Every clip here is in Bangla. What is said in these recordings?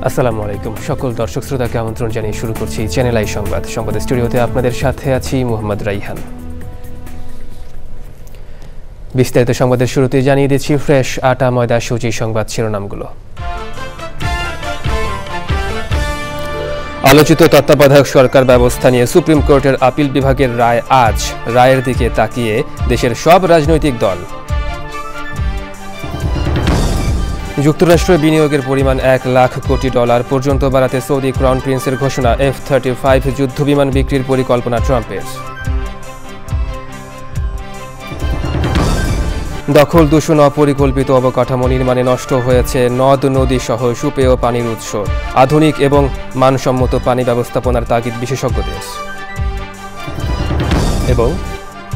আসসালামু আলাইকুম সকল দর্শক শ্রোতাকে আমন্ত্রণ জানিয়ে শুরু করছি চ্যানেল আই সংবাদ। সংবাদের স্টুডিওতে আপনাদের সাথে আছি মোহাম্মদ রাইহান। বিস্তারিত সংবাদের শুরুতে জানিয়ে দিচ্ছি ফ্রেশ আটা ময়দা সুজি সংবাদ শিরোনামগুলো। আলোচিত তত্ত্বাবধায়ক সরকার ব্যবস্থা নিয়ে সুপ্রিম কোর্টের আপিল বিভাগের রায় আজ। রায়ের দিকে তাকিয়ে দেশের সব রাজনৈতিক দল। যুক্তরাষ্ট্রে বিনিয়োগের পরিমাণ $1 কোটি পর্যন্ত বাড়াতে সৌদি ক্রাউন প্রিন্সের ঘোষণা। F-35 যুদ্ধবিমান বিক্রির পরিকল্পনা ট্রাম্পের। দখল দূষণ অপরিকল্পিত অবকাঠামো নির্মাণে নষ্ট হয়েছে নদ নদী সহ সুপেয় পানির উৎস। আধুনিক এবং মানসম্মত পানি ব্যবস্থাপনার তাগিদ বিশেষজ্ঞদের। এবং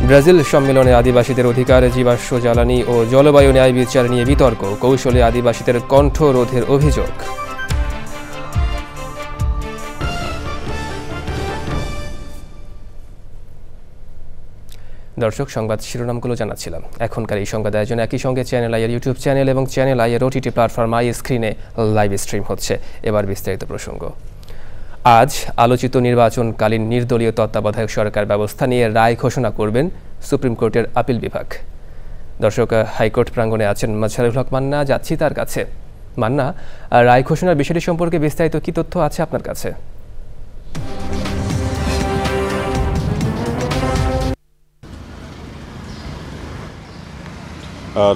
ব্রাজিল সম্মেলনে আদিবাসীদের অধিকার, জীবাশ্ম জ্বালানি ও জলবায়ু ন্যায় বিচার নিয়ে বিতর্ক। কৌশলে আদিবাসীদের কণ্ঠ রোধের অভিযোগ। দর্শক, সংবাদ শিরোনামগুলো জানাচ্ছিলাম। এখনকার এই সংবাদ আয়োজন একই সঙ্গে চ্যানেল আইয়ের ইউটিউব চ্যানেল এবং চ্যানেল আইয়ের ওটিটি প্ল্যাটফর্ম আই স্ক্রিনে লাইভ স্ট্রিম হচ্ছে। এবার বিস্তারিত প্রসঙ্গ। আজ আলোচিত নির্বাচনকালীন নির্দলীয় তত্ত্বাবধায়ক সরকার ব্যবস্থা নিয়ে রায় ঘোষণা করবেন সুপ্রিম কোর্টের আপিল বিভাগ। দর্শক, হাইকোর্ট প্রাঙ্গণে আছেন মাজহারুল হক মান্না, যাচ্ছি তার কাছে। মান্না, রায় ঘোষণার বিষয়টি সম্পর্কে বিস্তারিত কি তথ্য আছে আপনার কাছে?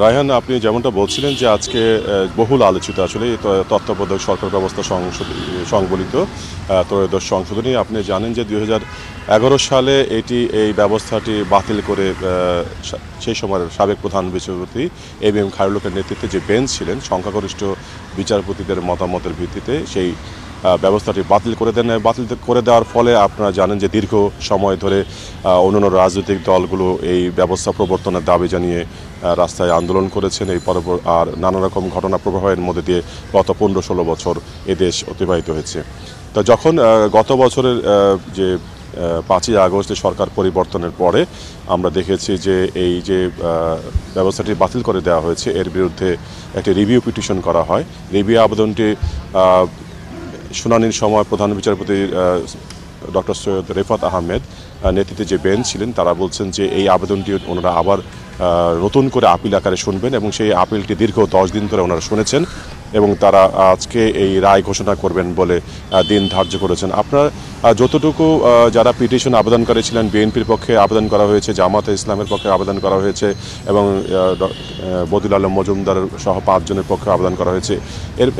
রায়হান, আপনি যেমনটা বলছিলেন যে আজকে বহুল আলোচিত আসলে তত্ত্বাবধায়ক সরকার ব্যবস্থা সংবলিত ত্রয়োদশ সংশোধনী। আপনি জানেন যে 2011 সালে এই ব্যবস্থাটি বাতিল করে সেই সময়ের সাবেক প্রধান বিচারপতি এবিএম খায়রুল হকের নেতৃত্বে যে বেঞ্চ ছিলেন, সংখ্যাগরিষ্ঠ বিচারপতিদের মতামতের ভিত্তিতে সেই ব্যবস্থাটি বাতিল করে দেন। বাতিল করে দেওয়ার ফলে আপনারা জানেন যে দীর্ঘ সময় ধরে অন্যান্য রাজনৈতিক দলগুলো এই ব্যবস্থা প্রবর্তনের দাবি জানিয়ে রাস্তায় আন্দোলন করেছেন। এই আর নানা রকম ঘটনা প্রবাহের মধ্যে দিয়ে গত 15-16 বছর এদেশ অতিবাহিত হয়েছে। তো যখন গত বছরের যে 5ই আগস্টে সরকার পরিবর্তনের পরে আমরা দেখেছি যে এই যে ব্যবস্থাটি বাতিল করে দেওয়া হয়েছে, এর বিরুদ্ধে একটি রিভিউ পিটিশন করা হয়। রিভিউ আবেদনটি শুনানির সময় প্রধান বিচারপতি ডক্টর সৈয়দ রেফাত আহমেদ নেতৃত্বে যে বেঞ্চ ছিলেন, তারা বলছেন যে এই আবেদনটি ওনারা আবার নতুন করে আপিল আকারে শুনবেন এবং সেই আপিলটি দীর্ঘ 10 দিন ধরে ওনারা শুনেছেন এবং তারা আজকে এই রায় ঘোষণা করবেন বলে দিন ধার্য করেছেন। আপনার যতটুকু যারা পিটিশন আবেদনকারী ছিলেন, বিএনপির পক্ষে আবেদন করা হয়েছে, জামাতে ইসলামের পক্ষে আবেদন করা হয়েছে এবং বদিউল আলম মজুমদার সহ 5 জনের পক্ষে আবেদন করা হয়েছে।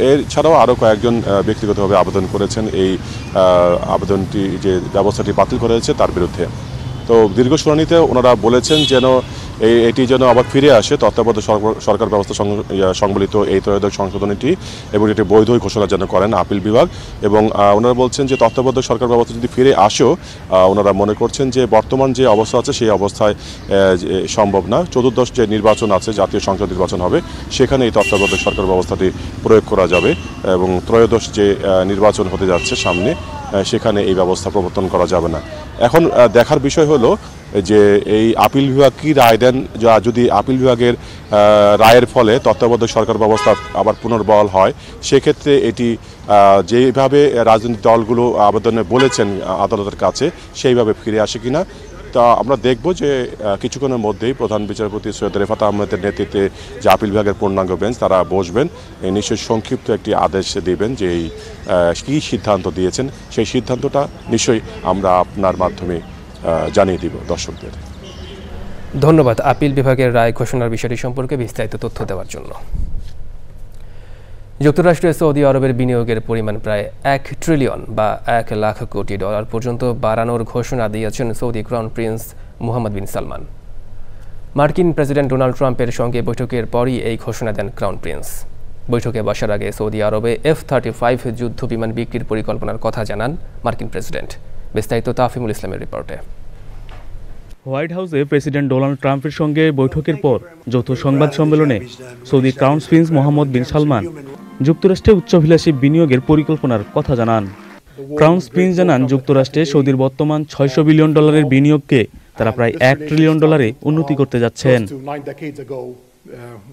এছাড়াও আরও কয়েকজন ব্যক্তিগতভাবে আবেদন করেছেন এই আবেদনটি যে ব্যবস্থাটি বাতিল করা হয়েছে তার বিরুদ্ধে। তো দীর্ঘ শুনানিতে ওনারা বলেছেন এটি যেন আবার ফিরে আসে তত্ত্বাবধায়ক সরকার ব্যবস্থা সংবলিত এই ত্রয়োদশ সংশোধনীটি এবং এটি বৈধ ঘোষণা যেন করেন আপিল বিভাগ। এবং ওনারা বলছেন যে তত্ত্বাবধায়ক সরকার ব্যবস্থা যদি ফিরে আসেও ওনারা মনে করছেন যে বর্তমান যে অবস্থা আছে সেই অবস্থায় সম্ভব না। 14 যে নির্বাচন আছে, জাতীয় সংসদ নির্বাচন হবে, সেখানে এই তত্ত্বাবধায়ক সরকার ব্যবস্থাটি প্রয়োগ করা যাবে এবং ত্রয়োদশ যে নির্বাচন হতে যাচ্ছে সামনে, সেখানে এই ব্যবস্থা প্রবর্তন করা যাবে না। এখন দেখার বিষয় হলো যে এই আপিল বিভাগ কি রায় দেন। যদি আপিল বিভাগের রায়ের ফলে তত্ত্বাবধায়ক সরকার ব্যবস্থা আবার পুনর্বহাল হয়, সেক্ষেত্রে এটি যেভাবে রাজনৈতিক দলগুলো আবেদনে বলেছেন আদালতের কাছে সেইভাবে ফিরে আসে কিনা তা আমরা দেখব। যে কিছুক্ষণের মধ্যেই প্রধান বিচারপতি সৈয়দ রেফাত আহমেদের নেতৃত্বে যে আপিল বিভাগের পূর্ণাঙ্গ বেঞ্চ তারা বসবেন, নিশ্চয়ই সংক্ষিপ্ত একটি আদেশ দেবেন যে এই কী সিদ্ধান্ত দিয়েছেন। সেই সিদ্ধান্তটা নিশ্চয়ই আমরা আপনার মাধ্যমে জানিয়ে দিব দর্শকদের। ধন্যবাদ আপিল বিভাগের রায় ঘোষণার বিষয়টি সম্পর্কে বিস্তারিত তথ্য দেওয়ার জন্য। যুক্তরাষ্ট্রে সৌদি আরবের বিনিয়োগের পরিমাণ প্রায় $1 ট্রিলিয়ন বা $1 কোটি পর্যন্ত বাড়ানোর ঘোষণা দিয়েছেন সৌদি ক্রাউন প্রিন্স মোহাম্মদ বিন সালমান। মার্কিন প্রেসিডেন্ট ডোনাল্ড ট্রাম্পের সঙ্গে বৈঠকের পরই এই ঘোষণা দেন ক্রাউন প্রিন্স। বৈঠকে বসার আগে সৌদি আরবে F-35 যুদ্ধ বিমান বিক্রির পরিকল্পনার কথা জানান মার্কিন প্রেসিডেন্ট। বিস্তারিত তাফিমুল ইসলামের রিপোর্টে। হোয়াইট হাউসে প্রেসিডেন্ট ডোনাল্ড ট্রাম্পের সঙ্গে বৈঠকের পর যৌথ সংবাদ সম্মেলনে সৌদি ক্রাউন প্রিন্স মোহাম্মদ বিন সালমান যুক্তরাষ্ট্রে উচ্চাভিলাষী বিনিয়োগের পরিকল্পনার কথা জানান। ক্রাউন প্রিন্স জানান, যুক্তরাষ্ট্রে সৌদির বর্তমান $600 বিলিয়ন বিনিয়োগকে তারা প্রায় $1 ট্রিলিয়ন উন্নতি করতে যাচ্ছেন।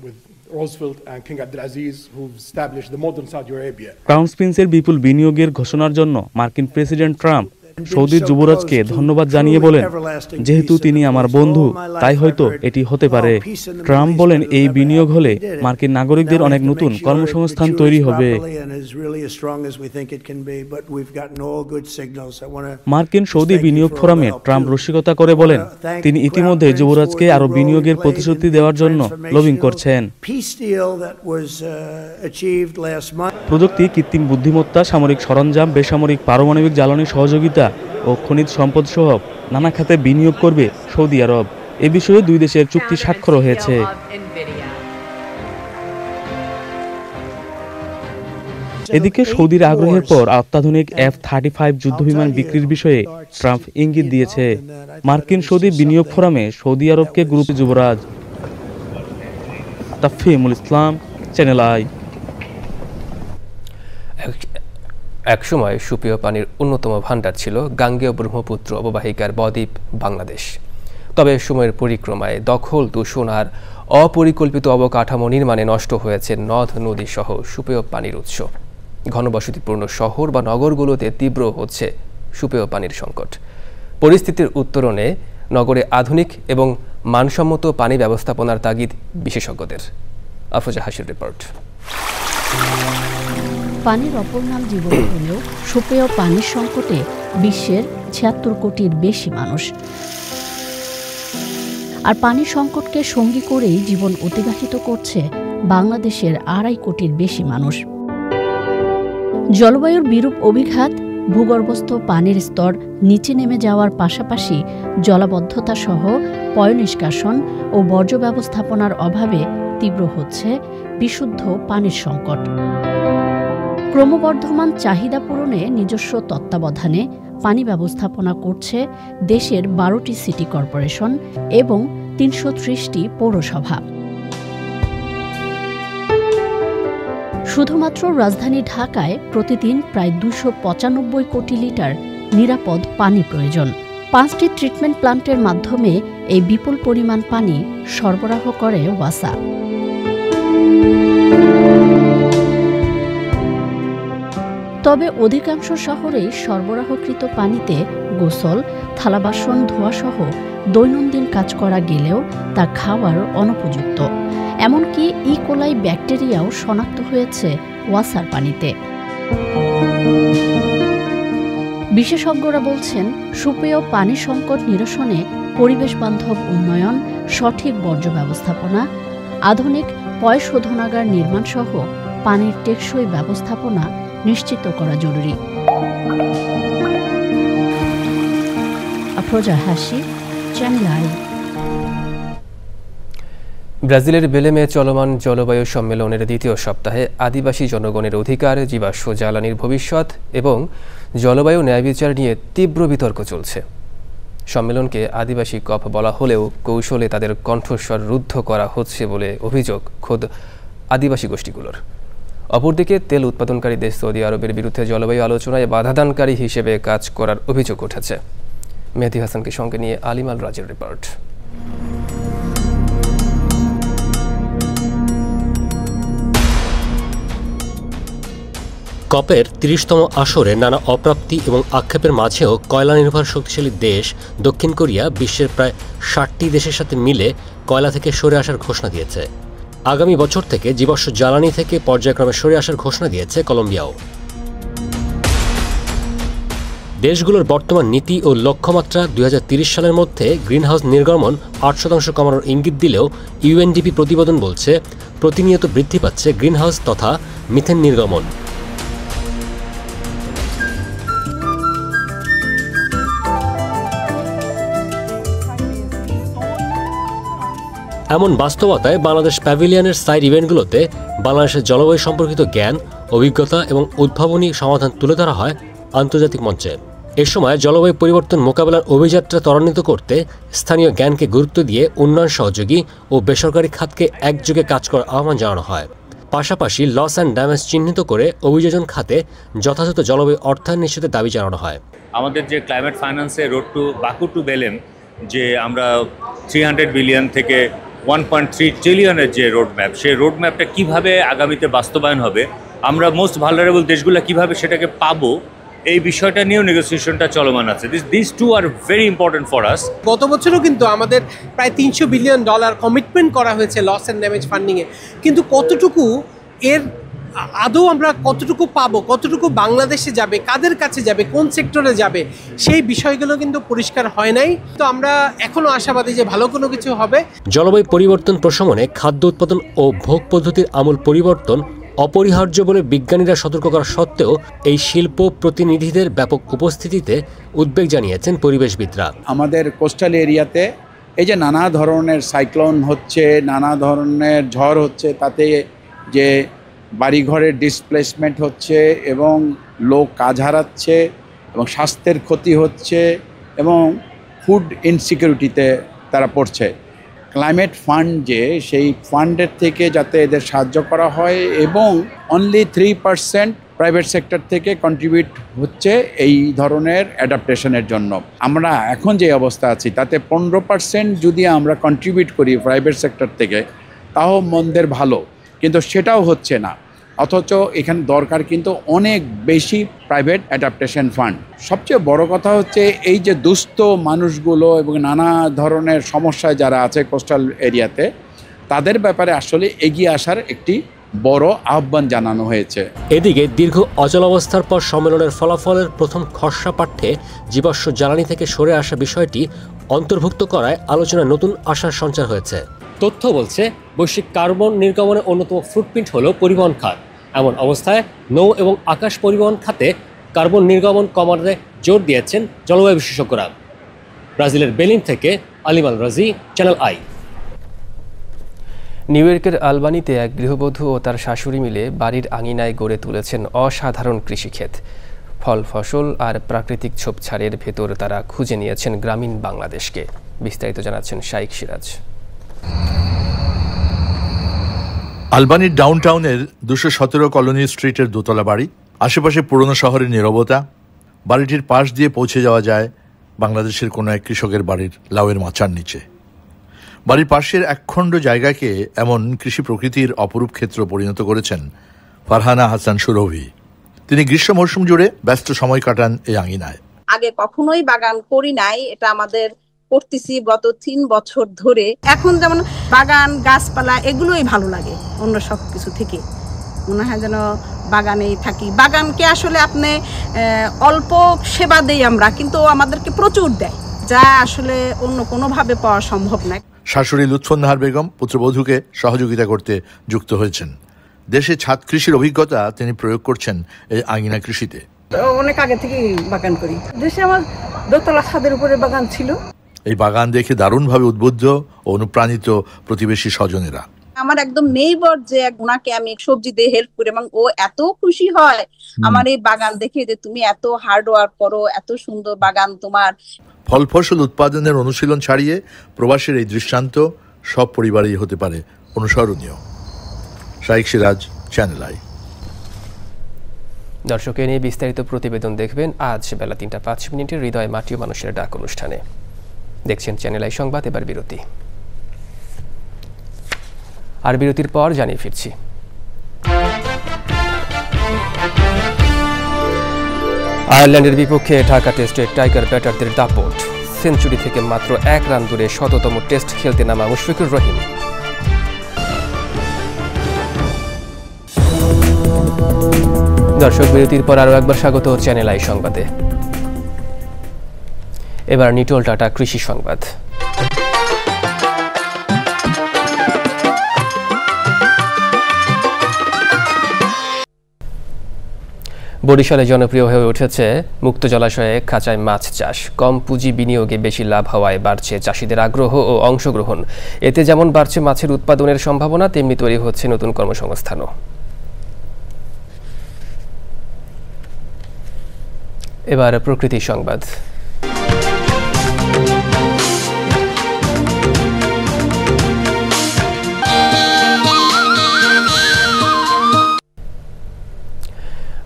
with Roosevelt and King Abdulaziz, who've established the modern Saudi Arabia. Crown প্রিন্সের বিপুল বিনিয়োগের ঘোষণার জন্য মার্কিন প্রেসিডেন্ট ট্রাম্প সৌদির যুবরাজকে ধন্যবাদ জানিয়ে বলেন, যেহেতু তিনি আমার বন্ধু তাই হয়তো এটি হতে পারে। ট্রাম্প বলেন, এই বিনিয়োগ হলে মার্কিন নাগরিকদের অনেক নতুন কর্মসংস্থান তৈরি হবে। মার্কিন সৌদি বিনিয়োগ ফোরামে ট্রাম্প রসিকতা করে বলেন, তিনি ইতিমধ্যে যুবরাজকে আরো বিনিয়োগের প্রতিশ্রুতি দেওয়ার জন্য লবিং করছেন। প্রযুক্তি, কৃত্রিম বুদ্ধিমত্তা, সামরিক সরঞ্জাম, বেসামরিক পারমাণবিক জ্বালানি সহযোগিতা ও খনিজ সম্পদ সহ নানা খাতে বিনিয়োগ করবে সৌদি আরব। এ বিষয়ে দুই দেশের চুক্তি স্বাক্ষর হয়েছে। এদিকে সৌদির আগ্রহের পর অত্যাধুনিক F-35 যুদ্ধবিমান বিক্রির বিষয়ে ট্রাম্প ইঙ্গিত দিয়েছে। মার্কিন সৌদি বিনিয়োগ ফোরামে সৌদি আরবকে গ্রুপ যুবরাজ। Tafhimul Islam, channel I. একসময় সুপেয় পানির অন্যতম ভাণ্ডার ছিল গাঙ্গেয় ব্রহ্মপুত্র অববাহিকার বদ্বীপ বাংলাদেশ। তবে সময়ের পরিক্রমায় দখল, দূষণ আর অপরিকল্পিত অবকাঠামো নির্মাণে নষ্ট হয়েছে নদ নদী সহ সুপেয় পানির উৎস। ঘনবসতিপূর্ণ শহর বা নগরগুলোতে তীব্র হচ্ছে সুপেয় পানির সংকট। পরিস্থিতির উত্তরণে নগরে আধুনিক এবং মানসম্মত পানি ব্যবস্থাপনার তাগিদ বিশেষজ্ঞদের। আফরোজা হাসির রিপোর্ট। পানির অপর নাম জীবন হলেও সুপেয় পানির সংকটে বিশ্বের ৭৬ কোটির বেশি মানুষ। আর পানির সংকটকে সঙ্গী করেই জীবন অতিবাহিত করছে বাংলাদেশের ২.৫ কোটির বেশি মানুষ। জলবায়ুর বিরূপ অভিঘাত, ভূগর্ভস্থ পানির স্তর নিচে নেমে যাওয়ার পাশাপাশি জলাবদ্ধতা সহ পয়ঃনিষ্কাশন ও বর্জ্য ব্যবস্থাপনার অভাবে তীব্র হচ্ছে বিশুদ্ধ পানির সংকট। ক্রমবর্ধমান চাহিদা পূরণে নিজস্ব তত্ত্বাবধানে পানি ব্যবস্থাপনা করছে দেশের ১২টি সিটি কর্পোরেশন এবং ৩৩০টি পৌরসভা। শুধুমাত্র রাজধানী ঢাকায় প্রতিদিন প্রায় ২৯৫ কোটি লিটার নিরাপদ পানি প্রয়োজন। ৫টি ট্রিটমেন্ট প্ল্যান্টের মাধ্যমে এই বিপুল পরিমাণ পানি সরবরাহ করে ওয়াসা। তবে অধিকাংশ শহরেই সরবরাহকৃত পানিতে গোসল, থালাবাসন ধোয়াসহ দৈনন্দিন কাজ করা গেলেও তা খাওয়ার অনুপযুক্ত। এমনকি ইকোলাই ব্যাকটেরিয়াও শনাক্ত হয়েছে ওয়াসার পানিতে। বিশেষজ্ঞরা বলছেন, সুপেয় পানি সংকট নিরসনে পরিবেশ বান্ধব উন্নয়ন, সঠিক বর্জ্য ব্যবস্থাপনা, আধুনিক পয়ঃশোধনাগার নির্মাণ সহ পানির টেকসই ব্যবস্থাপনা নিশ্চিত করা জরুরি। আফরোজা হাসি, চ্যানেল আই। ব্রাজিলের বেলেমে চলমান জলবায়ু সম্মেলনের দ্বিতীয় সপ্তাহে আদিবাসী জনগণের অধিকার, জীবাশ্ম জ্বালানির ভবিষ্যৎ এবং জলবায়ু ন্যায়বিচার নিয়ে তীব্র বিতর্ক চলছে। সম্মেলনকে আদিবাসী কপ বলা হলেও কৌশলে তাদের কণ্ঠস্বর রুদ্ধ করা হচ্ছে বলে অভিযোগ খোদ আদিবাসী গোষ্ঠীগুলোর। অপরদিকে তেল উৎপাদনকারী দেশ সৌদি আরবের বিরুদ্ধে জলবায়ু আলোচনায় বাধাদানকারী হিসেবে কাজ করার অভিযোগ উঠেছে। মেহেদী হাসানকে সঙ্গে নিয়ে আলিমাল রাজের রিপোর্ট। কপের ৩০তম আসরে নানা অপ্রাপ্তি এবং আক্ষেপের মাঝেও কয়লা নির্ভর শক্তিশালী দেশ দক্ষিণ কোরিয়া বিশ্বের প্রায় ৬০টি দেশের সাথে মিলে কয়লা থেকে সরে আসার ঘোষণা দিয়েছে। আগামী বছর থেকে জীবাশ্ম জ্বালানি থেকে পর্যায়ক্রমে সরে আসার ঘোষণা দিয়েছে কলম্বিয়াও। দেশগুলোর বর্তমান নীতি ও লক্ষ্যমাত্রা ২০৩০ সালের মধ্যে গ্রিনহাউস নির্গমন ৮% কমানোর ইঙ্গিত দিলেও ইউএনডিপি প্রতিবেদন বলছে প্রতিনিয়ত বৃদ্ধি পাচ্ছে গ্রিনহাউস তথা মিথেন নির্গমন। এমন বাস্তবতায় বাংলাদেশ প্যাভিলিয়নের সাইড ইভেন্টগুলোতে বাংলাদেশের জলবায়ু সম্পর্কিত জ্ঞান, অভিজ্ঞতা এবং উদ্ভাবনী সমাধান তুলে ধরা হয় আন্তর্জাতিক মঞ্চে। এ সময় জলবায়ু পরিবর্তন মোকাবেলার অভিযাত্রা ত্বরান্বিত করতে স্থানীয় জ্ঞানকে গুরুত্ব দিয়ে উন্নয়ন সহযোগী ও বেসরকারি খাতকে একযোগে কাজ করার আহ্বান জানানো হয়। পাশাপাশি লস অ্যান্ড ড্যামেজ চিহ্নিত করে অভিযোজন খাতে যথাযথ জলবায়ু অর্থায়ন নিশ্চিতের দাবি জানানো হয়। আমাদের যে ক্লাইমেট ফাইন্যান্সে road to Baku to Belem, যে আমরা 300 বিলিয়ন থেকে 1.3 ট্রিলিয়নের যে রোডম্যাপ, সেই রোডম্যাপটা কীভাবে আগামীতে বাস্তবায়ন হবে, আমরা মোস্ট ভালনারেবল দেশগুলো কীভাবে সেটাকে পাবো, এই বিষয়টা নিয়েও নেগোসিয়েশনটা চলমান আছে। This two are very important for us. গত বছরও কিন্তু আমাদের প্রায় $300 বিলিয়ন কমিটমেন্ট করা হয়েছে লস অ্যান্ড ড্যামেজ ফান্ডিংয়ে, কিন্তু কতটুকু এর আদৌ আমরা কতটুকু পাবো, কতটুকু বাংলাদেশে যাবে, কাদের কাছে যাবে, কোন সেক্টরে যাবে, সেই বিষয়গুলো কিন্তু পরিষ্কার হয় নাই। তো আমরা এখনো আশাবাদী যে ভালো কোনো কিছু হবে। জলবায়ু পরিবর্তন প্রশমনে খাদ্য উৎপাদন ও ভোগ পদ্ধতির আমূল পরিবর্তন অপরিহার্য বলে বিজ্ঞানীরা সতর্ক করা সত্ত্বেও এই শিল্প প্রতিনিধিদের ব্যাপক উপস্থিতিতে উদ্বেগ জানিয়েছেন পরিবেশবিদরা। আমাদের কোস্টাল এরিয়াতে এই যে নানা ধরনের সাইক্লোন হচ্ছে, নানা ধরনের ঝড় হচ্ছে, তাতে যে বাড়িঘরের ডিসপ্লেসমেন্ট হচ্ছে এবং লোক কাজ হারাচ্ছে এবং স্বাস্থ্যের ক্ষতি হচ্ছে এবং ফুড ইনসিকিউরিটিতে তারা পড়ছে। ক্লাইমেট ফান্ড যে সেই ফান্ডের থেকে যাতে এদের সাহায্য করা হয় এবং অনলি 3% প্রাইভেট সেক্টর থেকে কন্ট্রিবিউট হচ্ছে এই ধরনের অ্যাডাপ্টেশনের জন্য। আমরা এখন যে অবস্থা আছি তাতে 15% যদি আমরা কন্ট্রিবিউট করি প্রাইভেট সেক্টর থেকে তাও মন্দের ভালো, কিন্তু সেটাও হচ্ছে না। অথচ এখানে দরকার কিন্তু অনেক বেশি প্রাইভেট অ্যাডাপ্টেশন ফান্ড। সবচেয়ে বড় কথা হচ্ছে এই যে দুস্থ মানুষগুলো এবং নানা ধরনের সমস্যায় যারা আছে কোস্টাল এরিয়াতে, তাদের ব্যাপারে আসলে এগিয়ে আসার একটি বড় আহ্বান জানানো হয়েছে। এদিকে দীর্ঘ অচলাবস্থার পর সম্মেলনের ফলাফলের প্রথম খসড়া পাঠ্যে জীবাশ্ম জ্বালানি থেকে সরে আসা বিষয়টি অন্তর্ভুক্ত করায় আলোচনায় নতুন আশার সঞ্চার হয়েছে। তথ্য বলছে বৈশ্বিক কার্বন নির্গমনের অন্যতম ফুটপ্রিন্ট হল পরিবহন খাত। এমন অবস্থায় নৌ এবং আকাশ পরিবহন খাতে কার্বন নির্গমন কমাতে জোর দিয়েছেন জলবায়ু বিশেষজ্ঞরা। ব্রাজিলের বেলিন থেকে আলিম আল রাজি, চ্যানেল আই। নিউ ইয়র্কের আলবানিতে এক গৃহবধূ ও তার শাশুড়ি মিলে বাড়ির আঙিনায় গড়ে তুলেছেন অসাধারণ কৃষিক্ষেত। ফল, ফসল আর প্রাকৃতিক ঝোপঝাড়ের ভেতর তারা খুঁজে নিয়েছেন গ্রামীণ বাংলাদেশকে। বিস্তারিত জানাচ্ছেন শাইক সিরাজ। আলবানির ডাউনটাউনের 217 কলোনি স্ট্রিটের দোতলা বাড়ি, আশেপাশে পুরনো শহরের নীরবতা। বাড়িটির পাশ দিয়ে পৌঁছে যাওয়া যায় বাংলাদেশের কোনো এক কৃষকের বাড়ির লাউয়ের মাচার নিচে। বাড়ির পাশের একখণ্ড জায়গাকে এমন কৃষি প্রকৃতির অপরূপ ক্ষেত্র পরিণত করেছেন ফারহানা হাসান সুরভি। তিনি গ্রীষ্ম মৌসুম জুড়ে ব্যস্ত সময় কাটান এই আঙিনায়। আগে কখনোই বাগান করি নাই, এটা আমাদের করতেছি গত 3 বছর ধরে। এখন যেমন বাগান, গাছপালা এগুলোই ভালো লাগে অন্য সব কিছু থেকে। মনে হয় যেন বাগানেই থাকি। বাগানকে আসলে আপনি অল্প সেবা দেই আমরা, কিন্তু আমাদেরকে প্রচুর দেয়, যা আসলে অন্য কোনোভাবে পাওয়া সম্ভব নয়। শাশুড়ি লুৎফুন্নাহার বেগম পুত্রবধূকে সহযোগিতা করতে যুক্ত হয়েছেন। দেশে ছাদ কৃষির অভিজ্ঞতা তিনি প্রয়োগ করছেন এই আঙিনা কৃষিতে। অনেক আগে থেকে বাগান করি। দেশে আমার দোতলা ছাদের উপরে বাগান ছিল। এই বাগান দেখে দারুণভাবে উদ্বুদ্ধ ও অনুপ্রাণিত প্রতিবেশী স্বজনেরা। আমার একদম নেইবার যে ওনাকে আমি সবজি দিয়ে হেল্প করি এবং ও এত খুশি হয় আমার এই বাগান দেখে যে তুমি এত হার্ড ওয়ার্ক করো, এত সুন্দর বাগান তোমার। ফল ফসল উৎপাদনের অনুশীলন ছাড়িয়ে প্রবাসের এই দৃষ্টান্ত সব পরিবারেই হতে পারে অনুসরণীয়। শাইক সিরাজ, চ্যানেল আই। দর্শক, এ নিয়ে বিস্তারিত প্রতিবেদন দেখবেন আজ বেলা 3টা 5 মিনিটের হৃদয় মাটি ও মানুষের ডাক অনুষ্ঠানে। দেখছেন চ্যানেল আই সংবাদ। এবার বিরতি, আর বিরতির পর জানিয়ে ফিরছি। আয়ারল্যান্ডের বিপক্ষে ঢাকা টেস্টে টাইগার ব্যাটারদের দাপট। সেঞ্চুরি থেকে মাত্র 1 রান দূরে 100তম টেস্ট খেলতে নামা মুশফিকুর রহিম। দর্শক, বিরতির পর আরও একবার স্বাগত চ্যানেল আই সংবাদে। এবার নিটোল টাটা কৃষি সংবাদ। বরিশালে জনপ্রিয় হয়ে উঠেছে মুক্ত জলাশয়ে খাঁচায় মাছ চাষ। কম পুঁজি বিনিয়োগে বেশি লাভ হওয়ায় বাড়ছে চাষিদের আগ্রহ ও অংশগ্রহণ। এতে যেমন বাড়ছে মাছের উৎপাদনের সম্ভাবনা, তেমনি তৈরি হচ্ছে নতুন কর্মসংস্থানও। এবার প্রকৃতি সংবাদ।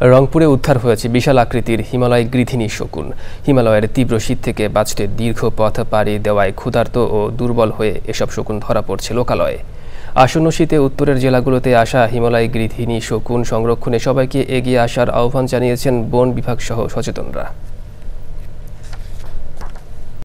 রংপুরে উদ্ধার হয়েছে বিশাল আকৃতির হিমালয় গৃধিনী শকুন। হিমালয়ের তীব্র শীত থেকে বাঁচতে দীর্ঘ পথ পাড়ি দেওয়ায় ক্ষুধার্ত ও দুর্বল হয়ে এসব শকুন ধরা পড়ছে লোকালয়ে। আসন্ন শীতে উত্তরের জেলাগুলোতে আসা হিমালয় গৃধিনী শকুন সংরক্ষণে সবাইকে এগিয়ে আসার আহ্বান জানিয়েছেন বন বিভাগ সহ সচেতনরা।